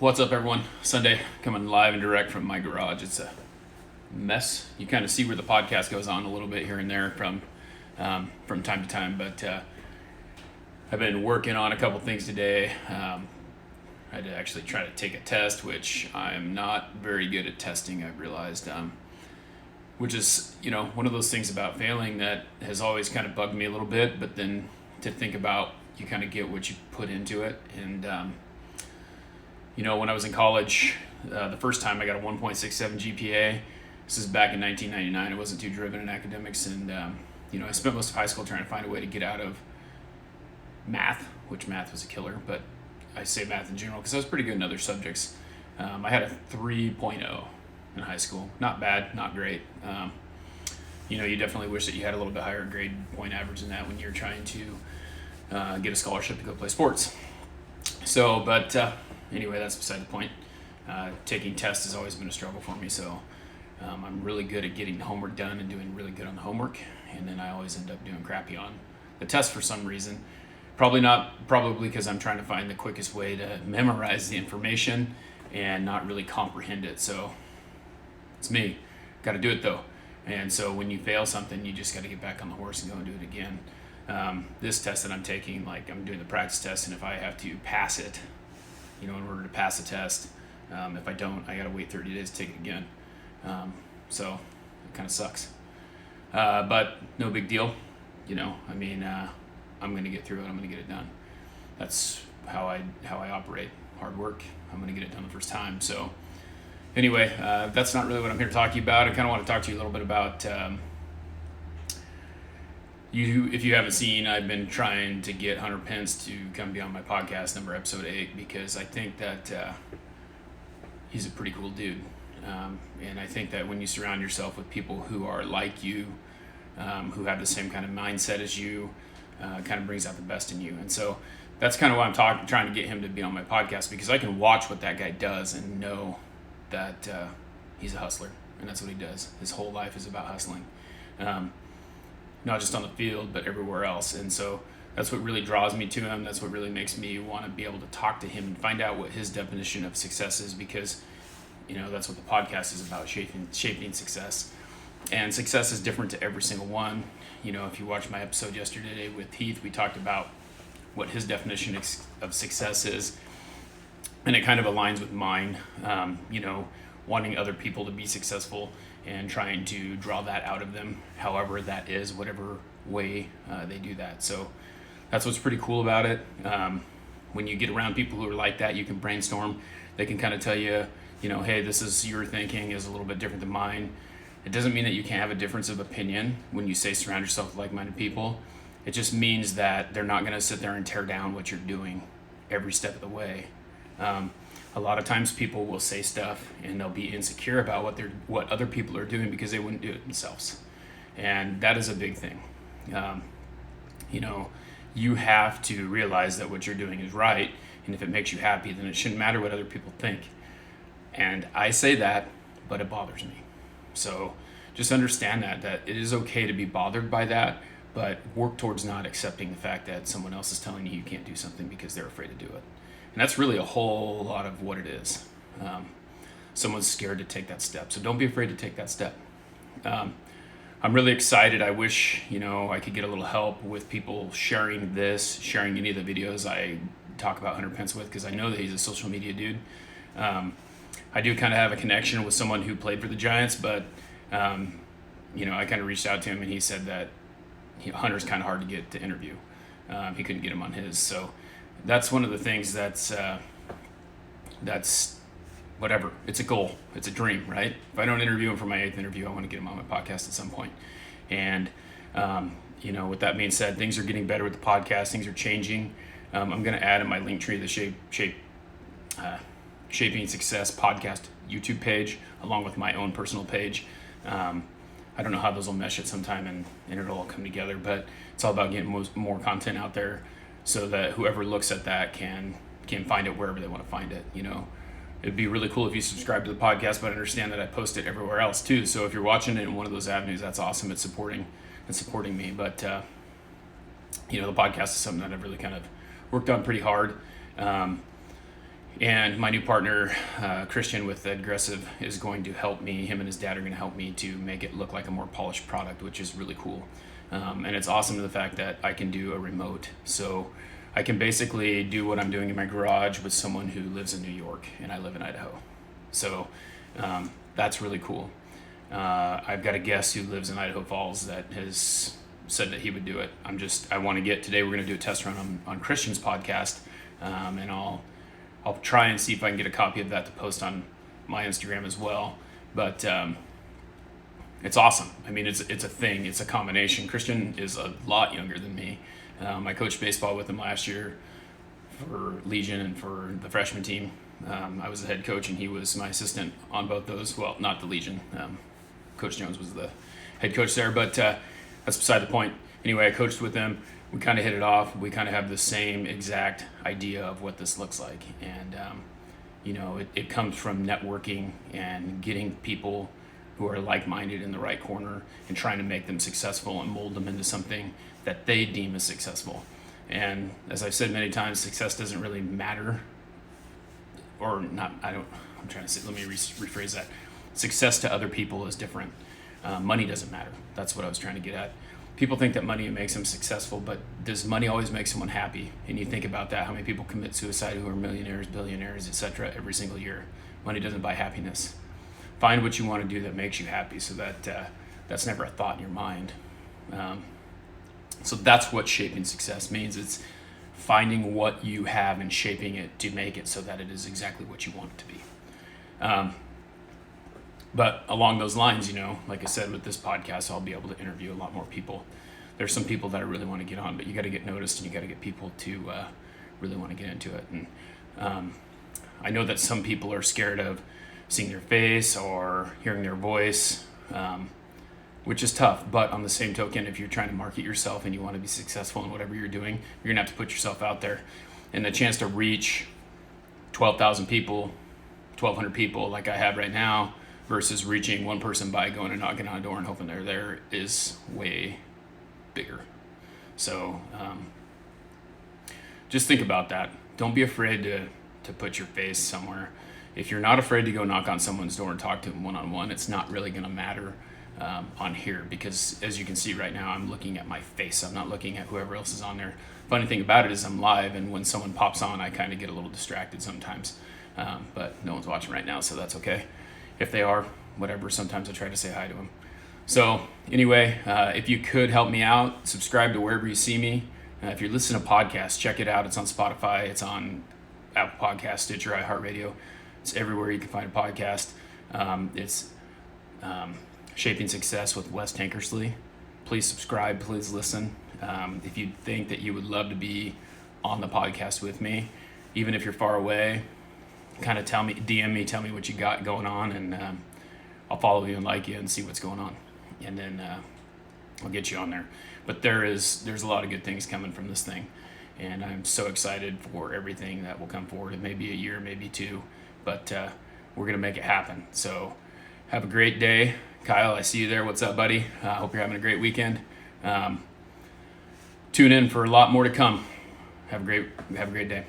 What's up, everyone? Sunday, coming live and direct from my garage. It's a mess. You kind of see where the podcast goes on a little bit here and there from time to time, but I've been working on a couple things today. I had to actually try to take a test, which I'm not very good at testing, I've realized, which is, one of those things about failing that has always kind of bugged me a little bit, but then to think about, you kind of get what you put into it. And when I was in college, the first time I got a 1.67 GPA. This is back in 1999. I wasn't too driven in academics, and I spent most of high school trying to find a way to get out of math, which math was a killer, but I say math in general because I was pretty good in other subjects. I had a 3.0 in high school. Not bad, not great. You definitely wish that you had a little bit higher grade point average than that when you're trying to get a scholarship to go play sports. So, but anyway, that's beside the point. Taking tests has always been a struggle for me, so I'm really good at getting homework done and doing really good on the homework, and then I always end up doing crappy on the test for some reason. Probably because I'm trying to find the quickest way to memorize the information and not really comprehend it. So it's me. Got to do it though. And so when you fail something, you just got to get back on the horse and go and do it again. This test that I'm taking, I'm doing the practice test, and if I have to pass it, in order to pass the test, if I don't, I got to wait 30 days to take it again. So it kind of sucks. But no big deal. I'm going to get through it. I'm going to get it done. That's how I operate. Hard work. I'm going to get it done the first time. So anyway, that's not really what I'm here to talk to you about. I kind of want to talk to you a little bit about if you haven't seen, I've been trying to get Hunter Pence to come be on my podcast, episode 8, because I think that he's a pretty cool dude. And I think that when you surround yourself with people who are like you, who have the same kind of mindset as you, kind of brings out the best in you. And so that's kind of why I'm trying to get him to be on my podcast, because I can watch what that guy does and know that he's a hustler, and that's what he does. His whole life is about hustling, not just on the field, but everywhere else. And so that's what really draws me to him. That's what really makes me want to be able to talk to him and find out what his definition of success is, because that's what the podcast is about, shaping success. And success is different to every single one. If you watched my episode yesterday with Heath, we talked about what his definition of success is, and it kind of aligns with mine. Wanting other people to be successful and trying to draw that out of them, however that is, whatever way they do that. So that's what's pretty cool about it. When you get around people who are like that, you can brainstorm. They can kind of tell you, hey, this is your thinking is a little bit different than mine. It doesn't mean that you can't have a difference of opinion when you say surround yourself with like-minded people. It just means that they're not going to sit there and tear down what you're doing every step of the way. A lot of times people will say stuff and they'll be insecure about what other people are doing because they wouldn't do it themselves. And that is a big thing. You have to realize that what you're doing is right, and if it makes you happy, then it shouldn't matter what other people think. And I say that, but it bothers me. So just understand that it is okay to be bothered by that, but work towards not accepting the fact that someone else is telling you can't do something because they're afraid to do it. And that's really a whole lot of what it is. Someone's scared to take that step. So don't be afraid to take that step. I'm really excited. I wish, I could get a little help with people sharing any of the videos I talk about Hunter Pence with, because I know that he's a social media dude. I do kind of have a connection with someone who played for the Giants, but, I kind of reached out to him, and he said that Hunter's kind of hard to get to interview. He couldn't get him on his. So that's one of the things that's whatever. It's a goal. It's a dream, right? If I don't interview him for my 8th interview, I want to get him on my podcast at some point. And, with that being said, things are getting better with the podcast. Things are changing. I'm going to add in my link tree the Shaping Success podcast YouTube page, along with my own personal page. I don't know how those will mesh at some time and it'll all come together, but it's all about getting more content out there so that whoever looks at that can find it wherever they want to find it. It'd be really cool if you subscribe to the podcast, but understand that I post it everywhere else too. So if you're watching it in one of those avenues, that's awesome. It's supporting me. But the podcast is something that I've really kind of worked on pretty hard. And my new partner, Christian with Aggressive, is going to help me. Him and his dad are going to help me to make it look like a more polished product, which is really cool. And it's awesome to the fact that I can do a remote. So I can basically do what I'm doing in my garage with someone who lives in New York and I live in Idaho. So that's really cool. I've got a guest who lives in Idaho Falls that has said that he would do it. I want to get, today we're going to do a test run on Christian's podcast, and I'll try and see if I can get a copy of that to post on my Instagram as well. But it's awesome. I mean, it's a thing. It's a combination. Christian is a lot younger than me. I coached baseball with him last year for Legion and for the freshman team. I was the head coach and he was my assistant on both those. Well, not the Legion. Coach Jones was the head coach there, but that's beside the point. Anyway, I coached with him. We kind of hit it off. We kind of have the same exact idea of what this looks like. And, it comes from networking and getting people who are like-minded in the right corner and trying to make them successful and mold them into something that they deem as successful. And as I've said many times, success doesn't really matter, or not, I'm trying to say, let me rephrase that. Success to other people is different. Money doesn't matter. That's what I was trying to get at. People think that money makes them successful, but does money always make someone happy? And you think about that, how many people commit suicide who are millionaires, billionaires, etc. every single year. Money doesn't buy happiness. Find what you want to do that makes you happy so that that's never a thought in your mind. So that's what shaping success means. It's finding what you have and shaping it to make it so that it is exactly what you want it to be. But along those lines, like I said, with this podcast, I'll be able to interview a lot more people. There's some people that I really want to get on, but you got to get noticed and you got to get people to really want to get into it. And I know that some people are scared of seeing their face or hearing their voice, which is tough. But on the same token, if you're trying to market yourself and you want to be successful in whatever you're doing, you're going to have to put yourself out there. And the chance to reach 12,000 people, 1,200 people like I have right now, versus reaching one person by going and knocking on a door and hoping they're there is way bigger. So just think about that. Don't be afraid to put your face somewhere. If you're not afraid to go knock on someone's door and talk to them one-on-one, it's not really going to matter on here, because as you can see right now, I'm looking at my face. I'm not looking at whoever else is on there. Funny thing about it is I'm live, and when someone pops on, I kind of get a little distracted sometimes. But no one's watching right now, so that's okay. If they are, whatever, sometimes I try to say hi to them. So anyway, if you could help me out, subscribe to wherever you see me. If you're listening to podcasts, check it out. It's on Spotify. It's on Apple Podcasts, Stitcher, iHeartRadio. It's everywhere you can find a podcast. It's Shaping Success with Wes Tankersley. Please subscribe. Please listen. If you think that you would love to be on the podcast with me, even if you're far away, kind of DM me, tell me what you got going on, and I'll follow you and like you and see what's going on, and then I'll get you on there. But there's a lot of good things coming from this thing, and I'm so excited for everything that will come forward. It may be a year, maybe two, but we're gonna make it happen. So have a great day. Kyle, I see you there. What's up, buddy? Hope you're having a great weekend. Tune in for a lot more to come. Have a great day.